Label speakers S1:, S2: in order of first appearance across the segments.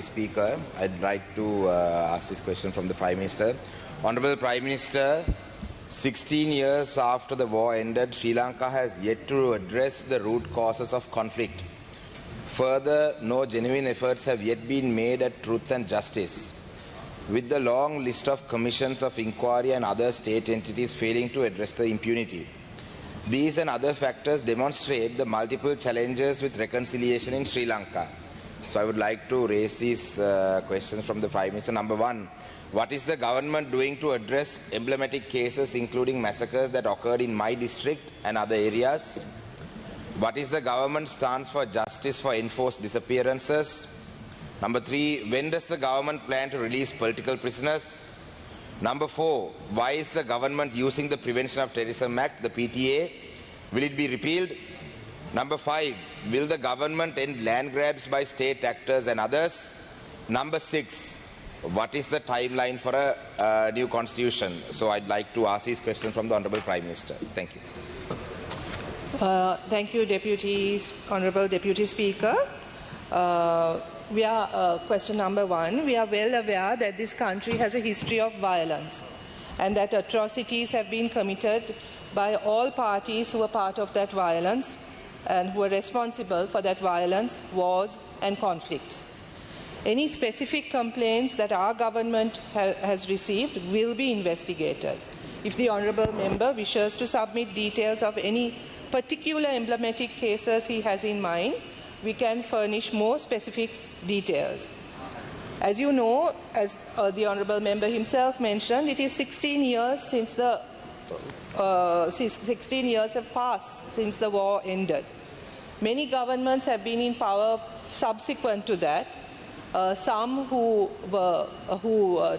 S1: Speaker, I'd like to ask this question from the Prime Minister. Honourable Prime Minister, 16 years after the war ended, Sri Lanka has yet to address the root causes of conflict. Further, no genuine efforts have yet been made at truth and justice. With the long list of commissions of inquiry and other state entities failing to address the impunity. These and other factors demonstrate the multiple challenges with reconciliation in Sri Lanka. So I would like to raise these questions from the Prime Minister. Number one, what is the government doing to address emblematic cases including massacres that occurred in my district and other areas? What is the government's stance for justice for enforced disappearances? Number three, when does the government plan to release political prisoners? Number four, why is the government using the Prevention of Terrorism Act, the PTA? Will it be repealed? Number five, will the government end land grabs by state actors and others? Number six, what is the timeline for a new constitution? So I'd like to ask these questions from the Honourable Prime Minister. Thank you.
S2: Thank you, Honourable Deputy Speaker. Question number one, we are well aware that this country has a history of violence and that atrocities have been committed by all parties who are part of that violence and who are responsible for that violence, wars and conflicts. Any specific complaints that our government has received will be investigated. If the Honourable Member wishes to submit details of any particular emblematic cases he has in mind, we can furnish more specific details. As you know, as the Honourable Member himself mentioned, it is 16 years since 16 years have passed since the war ended. Many governments have been in power subsequent to that. Some who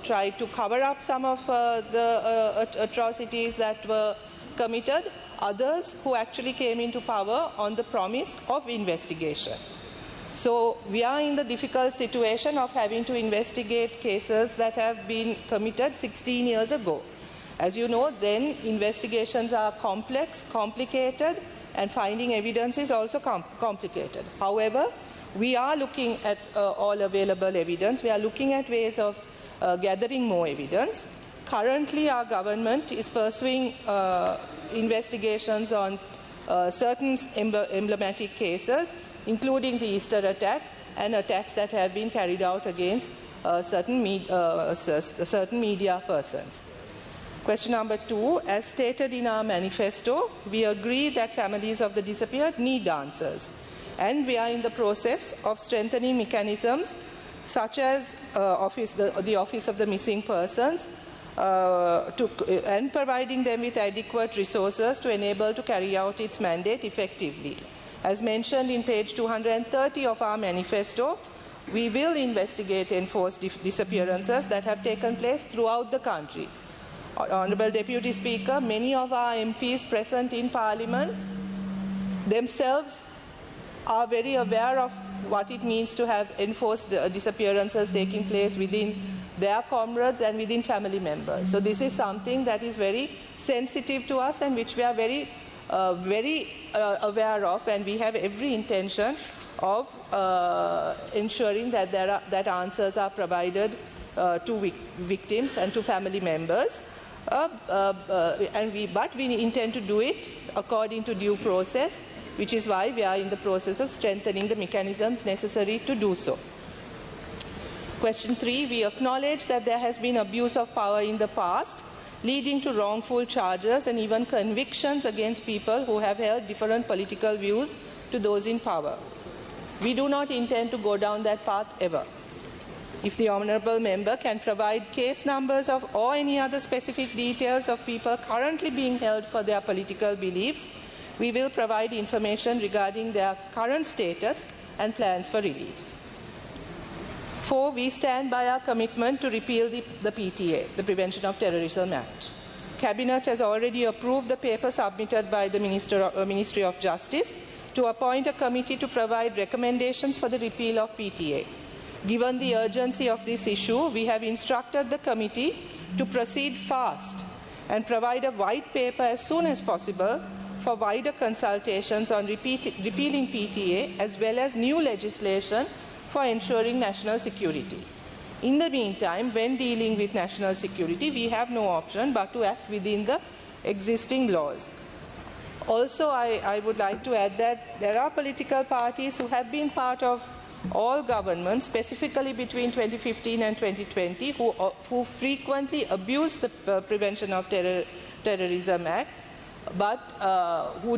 S2: tried to cover up some of the atrocities that were committed, others who actually came into power on the promise of investigation. So we are in the difficult situation of having to investigate cases that have been committed 16 years ago. As you know, then investigations are complex, complicated, and finding evidence is also complicated. However, we are looking at all available evidence. We are looking at ways of gathering more evidence. Currently, our government is pursuing investigations on certain emblematic cases, including the Easter attack and attacks that have been carried out against certain media persons. Question number two, as stated in our manifesto, we agree that families of the disappeared need answers. And we are in the process of strengthening mechanisms such as the Office of the Missing Persons and providing them with adequate resources to enable to carry out its mandate effectively. As mentioned in page 230 of our manifesto, we will investigate enforced disappearances that have taken place throughout the country. Honourable Deputy Speaker, many of our MPs present in Parliament themselves are very aware of what it means to have enforced disappearances taking place within their comrades and within family members. So this is something that is very sensitive to us and which we are very aware of, and we have every intention of ensuring that that answers are provided to victims and to family members. But we intend to do it according to due process, which is why we are in the process of strengthening the mechanisms necessary to do so. Question three, we acknowledge that there has been abuse of power in the past, leading to wrongful charges and even convictions against people who have held different political views to those in power. We do not intend to go down that path ever. If the Honourable Member can provide case numbers of or any other specific details of people currently being held for their political beliefs, we will provide information regarding their current status and plans for release. 4. We stand by our commitment to repeal the PTA, the Prevention of Terrorism Act. Cabinet has already approved the paper submitted by the Ministry of Justice to appoint a committee to provide recommendations for the repeal of PTA. Given the urgency of this issue, we have instructed the committee to proceed fast and provide a white paper as soon as possible for wider consultations on repealing PTA as well as new legislation for ensuring national security. In the meantime, when dealing with national security, we have no option but to act within the existing laws. Also, I would like to add that there are political parties who have been part of all governments, specifically between 2015 and 2020, who frequently abuse the Prevention of Terrorism Act, but who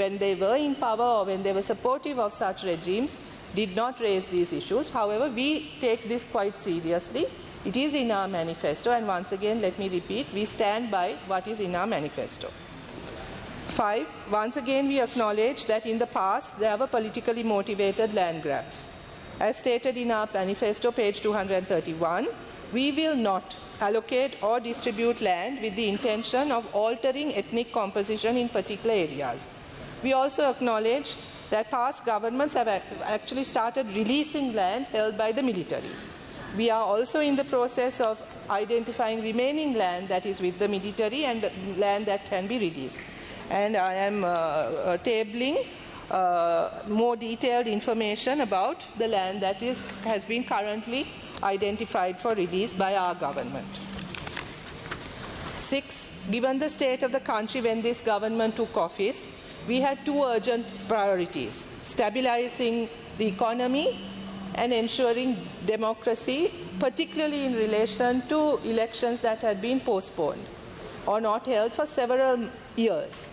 S2: when they were in power or when they were supportive of such regimes, did not raise these issues. However, we take this quite seriously. It is in our manifesto, and once again, let me repeat, we stand by what is in our manifesto. 5, once again we acknowledge that in the past there were politically motivated land grabs. As stated in our manifesto, page 231, we will not allocate or distribute land with the intention of altering ethnic composition in particular areas. We also acknowledge that past governments have actually started releasing land held by the military. We are also in the process of identifying remaining land that is with the military and land that can be released. And I am tabling more detailed information about the land that has been currently identified for release by our government. 6, given the state of the country when this government took office, we had 2 urgent priorities: stabilizing the economy and ensuring democracy, particularly in relation to elections that had been postponed or not held for several years.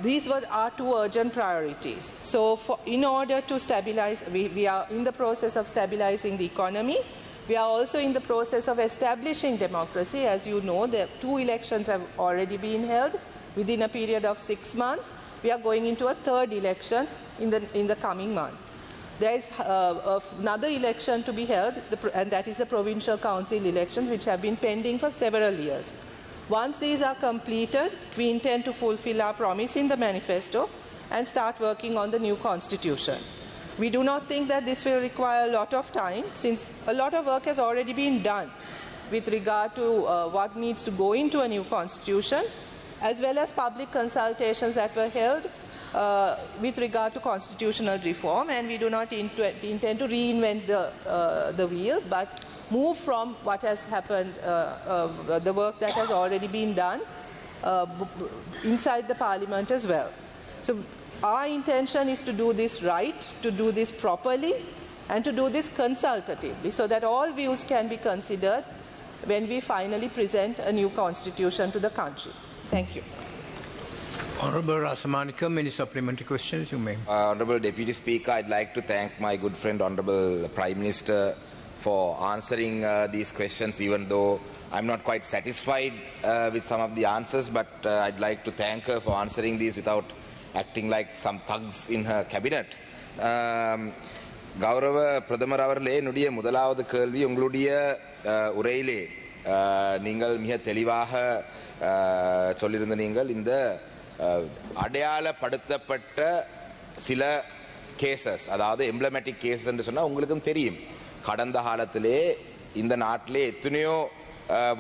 S2: These were our 2 urgent priorities. So in order to stabilize, we are in the process of stabilizing the economy. We are also in the process of establishing democracy. As you know, the 2 elections have already been held within a period of 6 months. We are going into a 3rd election in the coming month. There is another election to be held, and that is the provincial council elections, which have been pending for several years. Once these are completed, we intend to fulfill our promise in the manifesto and start working on the new constitution. We do not think that this will require a lot of time, since a lot of work has already been done with regard to what needs to go into a new constitution, as well as public consultations that were held with regard to constitutional reform, and we do not intend to reinvent the wheel, but move from what has happened, the work that has already been done inside the Parliament as well. So our intention is to do this right, to do this properly, and to do this consultatively, so that all views can be considered when we finally present a new constitution to the country. Thank you.
S3: Honourable Rasamanikam, any supplementary questions you may.
S1: Honourable Deputy Speaker, I'd like to thank my good friend Honourable Prime Minister for answering these questions, even though I'm not quite satisfied with some of the answers, but I'd like to thank her for answering these without acting like some thugs in her cabinet. கௌரவ பிரதமர் அவர்களே, என்னுடைய முதலாவது கேள்வி உங்களுடைய உரையிலே நீங்கள் மிக தெளிவாக சொல்லியிருந்த நீங்கள் இந்த அடையாளப்படுத்தப்பட்ட சில கேசஸ், அதாவது எம்ப்ளமேட்டிக் கேசஸ் என்று சொன்னால் உங்களுக்கும் தெரியும். கடந்த காலத்திலே இந்த நாட்டிலே எத்தனையோ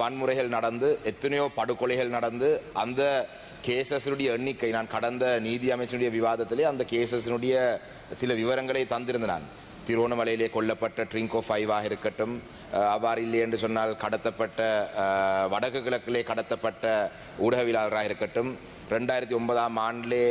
S1: வன்முறைகள் நடந்து, எத்தனையோ படுகொலைகள் நடந்து, அந்த கேசஸினுடைய எண்ணிக்கை, நான் கடந்த நீதி அமைச்சருடைய விவாதத்திலே அந்த கேசஸினுடைய சில விவரங்களை தந்திருந்தேன். நான் திருவோணமலையிலே கொல்லப்பட்ட ட்ரிங்கோ 5 இருக்கட்டும், அவ்வாறு இல்லை என்று சொன்னால் கடத்தப்பட்ட வடக்கு கிழக்கிலே கடத்தப்பட்ட ஊடகவியலாளராக இருக்கட்டும், 2009 ஆண்டிலே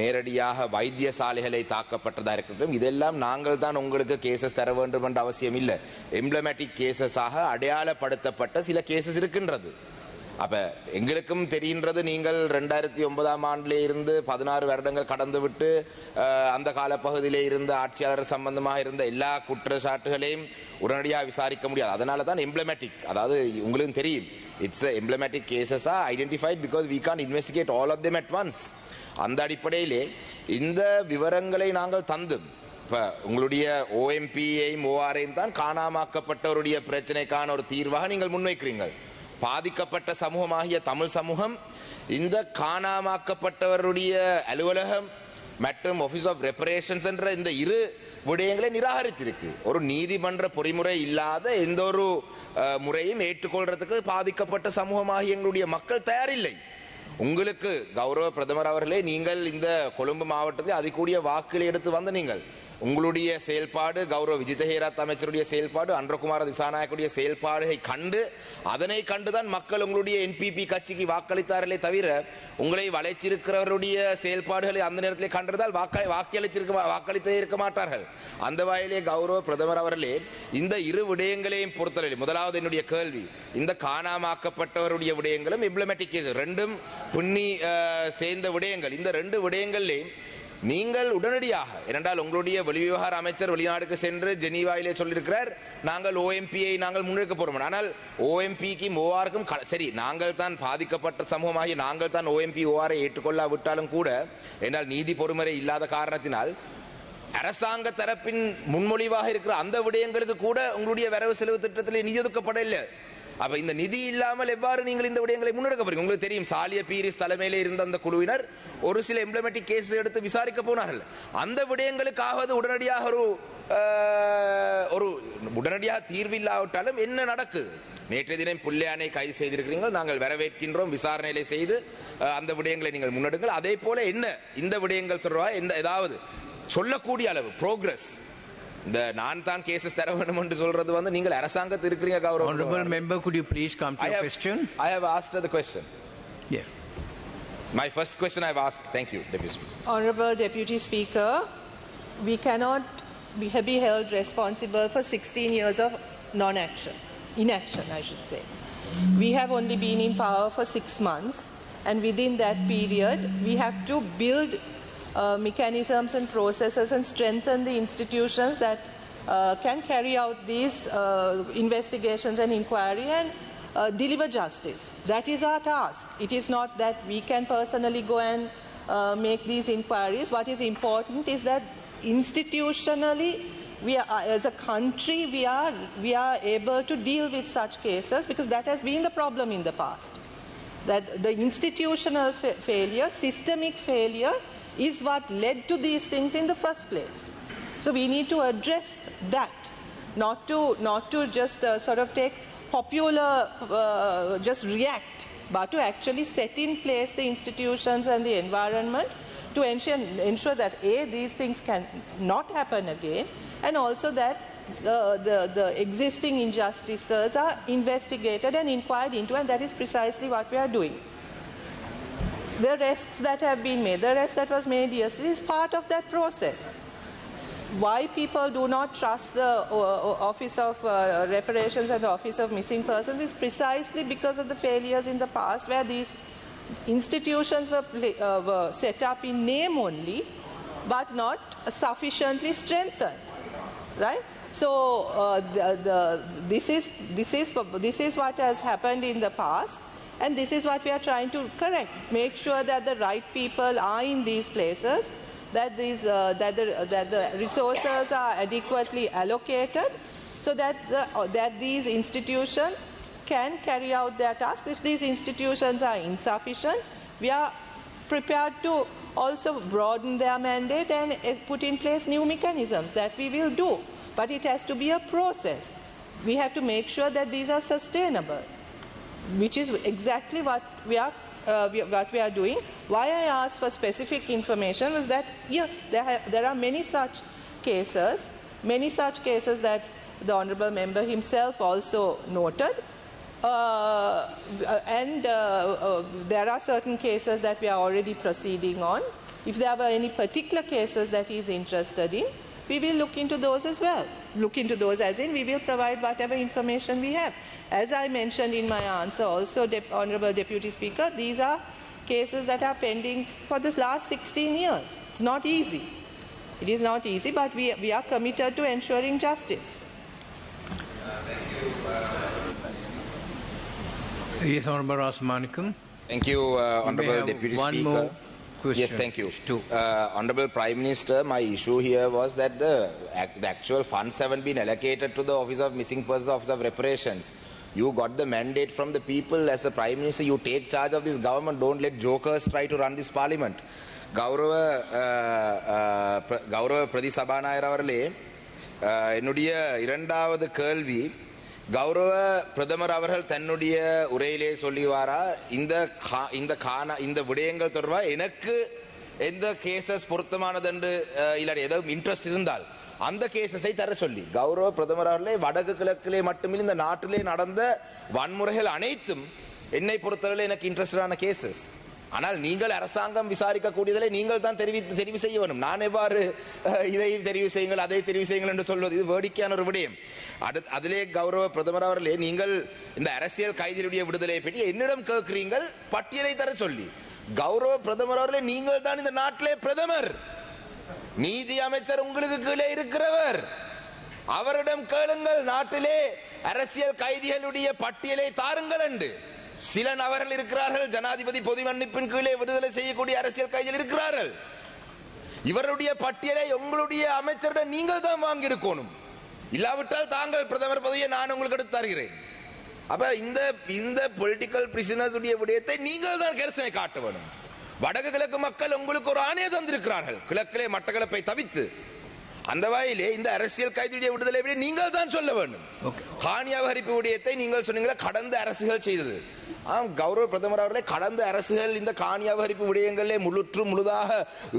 S1: நேரடியாக வைத்தியசாலைகளை தாக்கப்பட்டதாக இருக்கட்டும், இதெல்லாம் நாங்கள் தான் உங்களுக்கு கேசஸ் தர வேண்டும் என்ற அவசியம் இல்லை. எம்ப்ளமேட்டிக் கேசஸாக அடையாளப்படுத்தப்பட்ட சில கேசஸ் இருக்கின்றது. அப்போ எங்களுக்கும் தெரிகின்றது, நீங்கள் 2009 ஆண்டிலே இருந்து 16 வருடங்கள் கடந்து விட்டு அந்த காலப்பகுதியிலே இருந்த ஆட்சியாளர் சம்பந்தமாக இருந்த எல்லா குற்றச்சாட்டுகளையும் உடனடியாக விசாரிக்க முடியாது. அதனால தான் எம்ப்ளமேட்டிக், அதாவது உங்களுக்கு தெரியும், it's emblematic cases are identified because we can investigate all of them at once. அந்த அடிப்படையிலே இந்த விவரங்களை நாங்கள் தந்தோம். இப்போ உங்களுடைய ஓஎம்பியையும் ஓஆரையும் தான் காணாமாக்கப்பட்டவருடைய பிரச்சனைக்கான ஒரு தீர்வாக நீங்கள் முன்வைக்கிறீர்கள். பாதிக்கப்பட்ட சமூகமாகிய தமிழ் சமூகம் இந்த காணாமாக்கப்பட்டவருடைய அலுவலகம் மற்றும் ஆஃபீஸ் ஆஃப் ரெப்பரேஷன்ஸ் என்ற இந்த 2 விடயங்களை நிராகரித்திருக்கு. ஒரு நீதிமன்ற பொறிமுறை இல்லாத எந்த ஒரு முறையும் ஏற்றுக்கொள்றதுக்கு பாதிக்கப்பட்ட சமூகமாகிய எங்களுடைய மக்கள் தயாரில்லை. உங்களுக்கு கௌரவ பிரதமர் அவர்களே, நீங்கள் இந்த கொழும்பு மாவட்டத்தில் அதிகூடிய வாக்குகளை எடுத்து வந்த நீங்கள் உங்களுடைய செயல்பாடு, கௌரவ விஜிதஹேரத் அமைச்சருடைய செயல்பாடு, அன்றகுமார திசாநாயக்குடைய செயல்பாடுகளை கண்டு அதனை கண்டுதான் மக்கள் உங்களுடைய என்பிபி கட்சிக்கு வாக்களித்தார்களே தவிர உங்களை வளைச்சிருக்கிறவருடைய செயல்பாடுகளை அந்த நேரத்தில் கண்டதால் வாக்களித்தே இருக்க மாட்டார்கள். அந்த வகையிலே கௌரவ பிரதமர் அவர்களே, இந்த இரு விடயங்களையும் பொறுத்தவரை முதலாவது என்னுடைய கேள்வி, இந்த காணாமாக்கப்பட்டவருடைய விடயங்களும் எம்ப்ளமேட்டிக் கேஸ் ரெண்டும் புண்ணி சேர்ந்த விடயங்கள். இந்த ரெண்டு விடயங்கள்லேயும் நீங்கள் உடனடியாக, ஏனென்றால் உங்களுடைய வெளிவிவகார அமைச்சர் வெளிநாடுக்கு சென்று ஜெனீவாவிலே சொல்லியிருக்கிறார், நாங்கள் ஓஎம்பியை நாங்கள் முன்னெடுக்க போறோம். ஆனால் ஓஎம்பிக்கும் ஓஆருக்கும் சரி, நாங்கள் தான் பாதிக்கப்பட்ட சமூகமாகி நாங்கள் தான் ஓஎம்பி ஓஆரை ஏற்றுக்கொள்ளாவிட்டாலும் கூட, என்றால் நீதி பொறுமுறை இல்லாத காரணத்தினால் அரசாங்க தரப்பின் முன்மொழிவாக இருக்கிற அந்த விடயங்களுக்கு கூட உங்களுடைய வரவு செலவு திட்டத்தில் நிதி ஒதுக்கப்படவில்லை. அப்ப இந்த நிதி இல்லாமல் எவ்வாறு நீங்கள் இந்த விடயங்களை முன்னெடுக்க போறீங்க? உங்களுக்கு தெரியும், சாலிய பீரிஸ் தலைமையிலே இருந்த அந்த குழுவினர் ஒரு சில எம்ப்ளமேட்டிக் கேஸ் எடுத்து விசாரிக்க போனார்கள். அந்த விடயங்களுக்காக உடனடியாக ஒரு உடனடியாக தீர்வில்லாவிட்டாலும் என்ன நடக்குது? நேற்றைய தினம் புள்ளையானை கைது செய்திருக்கிறீர்கள், நாங்கள் வரவேற்கின்றோம், விசாரணைகளை செய்து அந்த விடயங்களை நீங்கள் முன்னெடுங்கள். அதே போல என்ன இந்த விடயங்கள் சொல்றா, ஏதாவது சொல்லக்கூடிய அளவு ப்ரோக்ரஸ், இந்த நான் தான் கேசஸ் தர வேண்டும் என்று சொல்றது வந்து நீங்கள் அரசாங்கத்தில் இருக்கிறீங்க கௌரவ.
S3: Honorable member, could you please come to your question?
S1: I have asked the question.
S3: Yeah.
S1: My first question I have asked. Thank you, Deputy Speaker.
S2: Honorable Deputy Speaker, we cannot be held responsible for 16 years of non-action, inaction I should say. We have only been in power for 6 months, and within that period we have to build mechanisms and processes and strengthen the institutions that can carry out these investigations and inquiry and deliver justice. That is our task. It is not that we can personally go and make these inquiries. What is important is that institutionally, we are, as a country, we are able to deal with such cases, because that has been the problem in the past. That the institutional failure, systemic failure, is what led to these things in the first place. So we need to address that, not to just sort of take popular, just react, but to actually set in place the institutions and the environment to ensure that these things can not happen again, and also that the existing injustices are investigated and inquired into, and that is precisely what we are doing. The arrests that have been made, the arrest that was made yesterday is part of that process. Why people do not trust the Office of Reparations and the Office of Missing Persons is precisely because of the failures in the past, where these institutions were set up in name only, but not sufficiently strengthened, right? So this is what has happened in the past. And this is what we are trying to correct. Make sure that the right people are in these places, that the resources are adequately allocated, so that these institutions can carry out their tasks. If these institutions are insufficient, we are prepared to also broaden their mandate and put in place new mechanisms. That we will do. But it has to be a process. We have to make sure that these are sustainable, which is exactly what we are doing. Why I asked for specific information was that, yes, there are many such cases that the Honourable Member himself also noted. And there are certain cases that we are already proceeding on. If there were any particular cases that he is interested in, we will look into those as well. Look into those as in we will provide whatever information we have. As I mentioned in my answer also, Honourable Deputy Speaker, these are cases that are pending for this last 16 years. It's not easy. It is not easy, but we are committed to ensuring justice.
S3: Yes, Honourable Rasamanikam.
S1: Thank you, Honourable Deputy
S3: one
S1: Speaker.
S3: More question.
S1: Yes, thank you. Honourable Prime Minister, my issue here was that the actual funds haven't been allocated to the Office of Missing Persons, Office of Reparations. You got the mandate from the people. As the Prime Minister, you take charge of this government. Don't let jokers try to run this parliament. கௌரவ பிரதி சபாநாயகர் அவர்களே, என்னுடைய இரண்டாவது கேள்வி, கௌரவ பிரதமர் அவர்கள் தன்னுடைய உரையிலே சொல்லிவாரா, இந்த விடயங்கள் தொடர்பாக எனக்கு எந்த கேசஸ் பொருத்தமானதென்று இல்லாட்டி ஏதோ இன்ட்ரெஸ்ட் இருந்தால் அந்த கேசஸை தர சொல்லி கௌரவ பிரதமர் அவர்களே வடக்கு கிழக்கிலே மட்டுமில்லை இந்த நாட்டிலே நடந்த வன்முறைகள் அனைத்தும் என்னை பொறுத்தவரை எனக்கு இன்ட்ரெஸ்டான கேசஸ். ஆனால் நீங்கள் அரசாங்கம் விசாரிக்கக்கூடியதிலே நீங்கள் தான் தெரிவு செய்ய வேண்டும். நான் எவ்வாறு இதை தெரிவு செய்யுங்கள் அதை தெரிவு செய்யுங்கள் என்று சொல்வது இது வேடிக்கையான ஒரு விடயம். அதிலே கௌரவ பிரதமர் அவர்களே நீங்கள் இந்த அரசியல் கைதிகளுடைய விடுதலை பற்றி என்னிடம் கேட்கிறீர்கள் பட்டியலை தர சொல்லி. கௌரவ பிரதமர் அவர்களே நீங்கள் தான் இந்த நாட்டிலே பிரதமர், நீதி அமைச்சர் உங்களுக்கு கீழே இருக்கிறவர், அவரிடம் கேளுங்கள் நாட்டிலே அரசியல் கைதிகளுடைய பட்டியலை தாருங்கள் என்று. சில நபர்கள் இருக்கிறார்கள் ஜனாதிபதி பொது மன்னிப்பின் கீழே விடுதலை செய்யக்கூடிய அரசியல் கைதிகள் இருக்கிறார்கள். இவருடைய பட்டியலை உங்களுடைய அமைச்சரிடம் நீங்கள் தான் வாங்கி எடுக்கணும். இல்லாவிட்டால் தாங்கள் பிரதமர் பதவியை நான் உங்களுக்கு எடுத்து தருகிறேன். அப்ப இந்த பொலிட்டிக்கல் பிரிசனர்ஸ் உடைய விடயத்தை நீங்கள் தான் கரிசனை காட்ட வேண்டும். வடக்கு கிழக்கு மக்கள் உங்களுக்கு ஒரு ஆணையை தந்திருக்கிறார்கள் கிழக்கிலே மட்டக்களப்பை தவித்து. அந்த வகையிலே இந்த அரசியல் கைதியுடைய விடுதலை நீங்கள் தான் சொல்ல வேண்டும். காணி அபகரிப்பு விடயத்தை நீங்கள் சொன்னீங்களா கடந்த அரசுகள் செய்தது. கௌரவ பிரதமர் அவர்களே கடந்த அரசுகள் இந்த காணி அபகரிப்பு விடயங்களிலே முழுதாக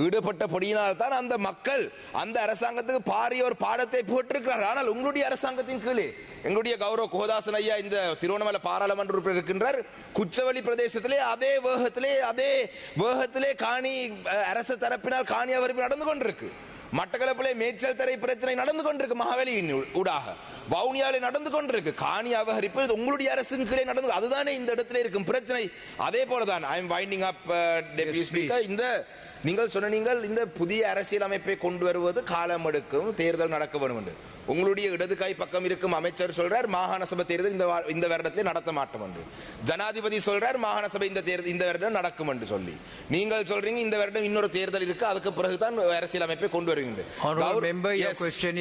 S1: ஈடுபட்டபடியினால் தான் அந்த மக்கள் அந்த அரசாங்கத்துக்கு பாரிய ஒரு பாடத்தை போட்டிருக்கிறார்கள். ஆனால் உங்களுடைய அரசாங்கத்தின் கீழே எங்களுடைய கௌரவ கோதாசன் ஐயா இந்த திருவண்ணாமலை பாராளுமன்ற உறுப்பினர் இருக்கின்றார். குச்சவெளி பிரதேசத்திலே அதே வேகத்திலே காணி அரசு தரப்பினால் காணி அபகரிப்பு நடந்து கொண்டிருக்கு. மட்டக்களப்பிலே மேய்ச்சல் தரை பிரச்சனை நடந்து கொண்டிருக்கு. மகாவலியின் ஊடாக வவுனியாவிலே நடந்து கொண்டிருக்கு. காணி அபகரிப்பு உங்களுடைய அரசின் கீழே நடந்து, அதுதானே இந்த இடத்துல இருக்கும் பிரச்சனை. அதே போலதான் I am winding up deputy speaker. இந்த நீங்கள் சொன்னீங்கள் இந்த புதிய அரசியல் அமைப்பை கொண்டு வருவது காலம் எடுக்கும், தேர்தல் நடக்க வேண்டும் என்று. உங்களுடைய இடது கை பக்கம் இருக்கும் அமைச்சர் சொல்றார் மாகாண சபை தேர்தல் இந்த வருடத்திலே நடத்த மாட்டோம் என்று. ஜனாதிபதி சொல்றார் மாகாண சபை இந்த வருடம் நடக்கும் என்று சொல்லி. நீங்கள் சொல்றீங்க இந்த வருடம் இன்னொரு தேர்தல் இருக்கு, அதுக்கு பிறகுதான் அரசியல் அமைப்பை கொண்டு வருகின்ற.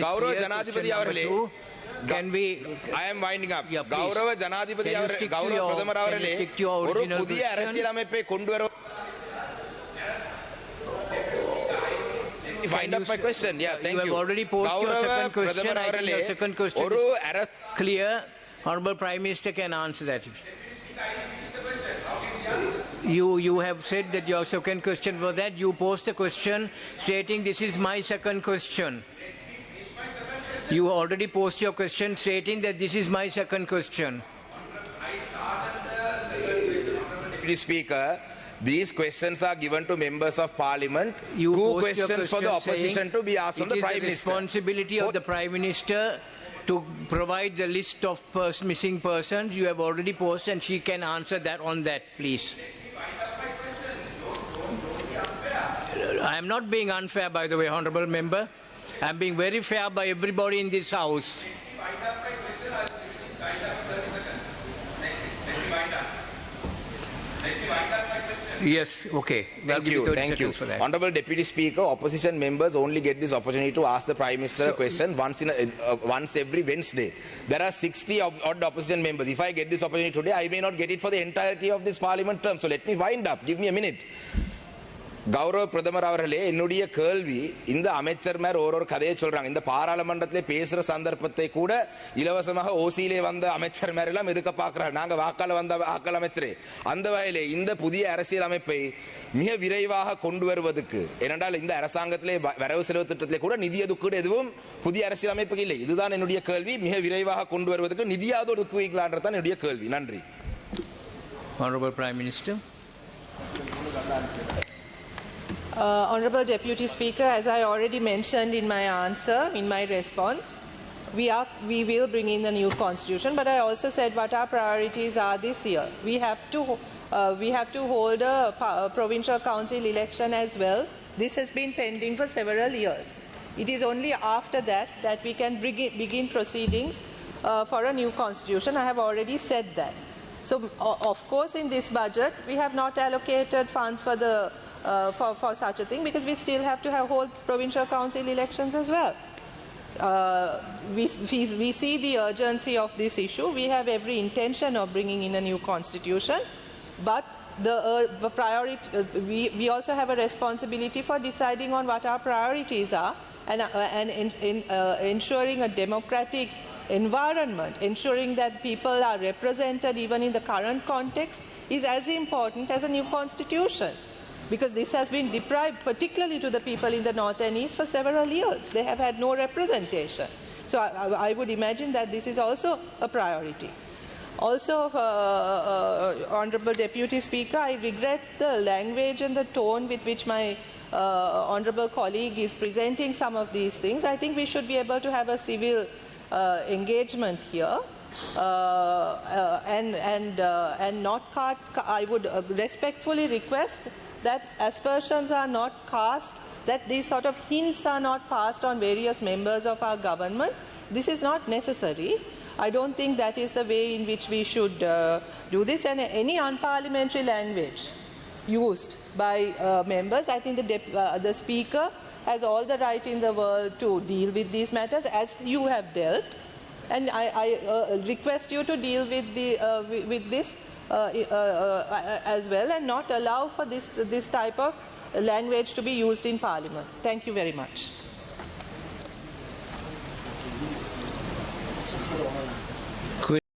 S1: கௌரவ ஜனாதிபதி அவர்களே I am winding up. கௌரவ ஜனாதிபதி அவர்களே, கௌரவ பிரதமர் அவர்களே, ஒரு புதிய அரசியல் அமைப்பை கொண்டு வர wind up my question. Yeah, thank you.
S3: You have already posed your second question. I think your second question is clear. Honorable Prime Minister can answer that. You have said that your second question was that you posed the question stating this is my second question. You already posed your question stating that this is my second question.
S1: Deputy Speaker, these questions are given to members of Parliament.
S3: You
S1: Two
S3: post your
S1: questions for the opposition to be asked from the Prime
S3: Minister. It is the responsibility of the Prime Minister to provide the list of missing persons. You have already posted, and she can answer that on that, please. I am not being unfair, by the way, Honourable Member. I am being very fair by everybody in this House. Yes, okay.
S1: Thank you. Honourable Deputy Speaker, opposition members only get this opportunity to ask the Prime Minister a question once every Wednesday. There are 60 odd opposition members. If I get this opportunity today, I may not get it for the entirety of this Parliament term. So let me wind up. Give me a minute. கௌரவ பிரதமர் அவர்களே, என்னுடைய கேள்வி இந்த அமைச்சர் மேல் ஒரு கதையை சொல்றாங்க. இந்த பாராளுமன்றத்திலே பேசுற சந்தர்ப்பத்தை கூட இலவசமாக ஓசியிலே வந்த அமைச்சர் மேல் எல்லாம் எதுக்க பார்க்கிறார். நாங்க வாக்காள வந்த வாக்காள அமைச்சரே. அந்த வகையிலே இந்த புதிய அரசியல் அமைப்பை மிக விரைவாக கொண்டு வருவதற்கு, ஏனென்றால் இந்த அரசாங்கத்திலே வரவு செலவு திட்டத்திலே கூட நிதி ஒதுக்கீடு எதுவும் புதிய அரசியல் அமைப்புக்கு இல்லை. இதுதான் என்னுடைய கேள்வி. மிக விரைவாக கொண்டு வருவதற்கு நிதியாவது ஒதுக்குவீங்களான்றதான் என்னுடைய கேள்வி. நன்றி.
S3: Honourable Prime Minister.
S2: Honourable Deputy Speaker, as I already mentioned in my answer, in my response, we will bring in the new constitution, but I also said what our priorities are this year. We have to hold a provincial council election as well. This has been pending for several years. It is only after that we can begin proceedings for a new constitution. I have already said that. So, of course, in this budget, we have not allocated funds for for such a thing, because we still have to hold provincial council elections as well. We see the urgency of this issue. We have every intention of bringing in a new constitution, but the priority, we also have a responsibility for deciding on what our priorities are, and ensuring a democratic environment, ensuring that people are represented even in the current context, is as important as a new constitution. because this has been deprived, particularly to the people in the north and east, for several years. They have had no representation. So I would imagine that this is also a priority. Also, Honourable Deputy Speaker, I regret the language and the tone with which my Honourable colleague is presenting some of these things. I think we should be able to have a civil engagement here. And not I would respectfully request that aspersions are not cast, that these sort of hints are not passed on various members of our government. This is not necessary. I don't think that is the way in which we should do this. And any unparliamentary language used by members, I think the Speaker has all the right in the world to deal with these matters, as you have dealt. And I request you to deal with this as well, and not allow for this type of language to be used in Parliament. Thank you very much.